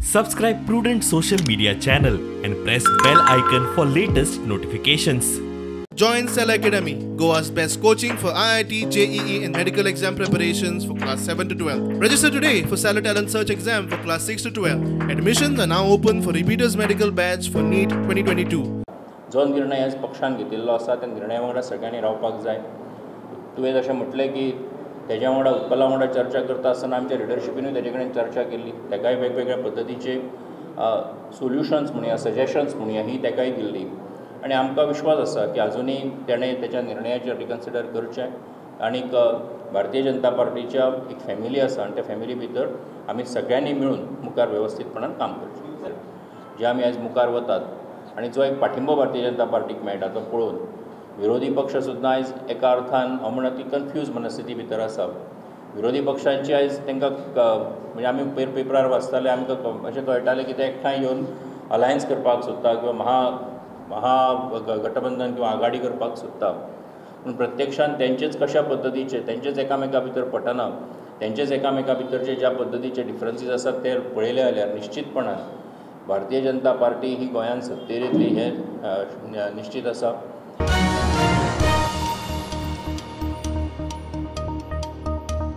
Subscribe Prudent social media channel and press bell icon for latest notifications. Join Cell Academy, Goa's best coaching for IIT, JEE and medical exam preparations for class 7 to 12. Register today for Cell Talent Search exam for class 6 to 12. Admissions are now open for repeaters medical batch for NEET 2022. जो निर्णय आज पक्षान घेतिल्लो आसा त्या निर्णया वांगडा सगळ्यांनी रावपाक जाय. तुवें जशें म्हटलें की तेज्या वांगडा उत्पला वांगडा चर्चा करता आसतना आमच्या लिडरशिपीनूय तेजे कडेन चर्चा केल्ली. तेकाय वेगवेगळ्या पद्दतीचे सोल्युशन्स म्हणुया, सजेशन्स म्हणुया ही तेकाय दिल्ली आनी आमकां विश्वास आसा की आजुनूय तेणें तेच्या निर्णयाचेर रिकन्सिडर करचें आनीक भारतीय जनता पार्टीच्या एक फॅमिली आसा आनी त्या फॅमिली भितर आमी सगळ्यांनी मेळून मुखार वेवस्थीतपणान काम करचें. जे आमी आयज मुखार वतात आनी जो एक पाठिंबो भारतीय जनता पार्टीक मेळटा तो पळोवन विरोधी पक्ष सुद्दां आयज एका अर्थान हांव म्हणटा ती कन्फ्यूज मनस्थिती भितर आसा. विरोधी पक्षांची आयज तांकां म्हणजे आमी पेपरार वाचताले आमकां अशें कळटालें की ते एकठांय येवन अलायन्स करपाक सोदता किंवा गठबंधन किंवा आघाडी करपाक सोदता. पूण प्रत्यक्षान तेंचेच कशा पद्दतीचे तेंचेच एकामेका भितर पटना, तेंचेच एकामेका भितरचे ज्या पद्दतीचे डिफरन्सीस आसात ते पळयले जाल्यार निश्चितपणान भारतीय जनता पार्टी ही गोंयांत सत्तेर येतली हें निश्चित आसा.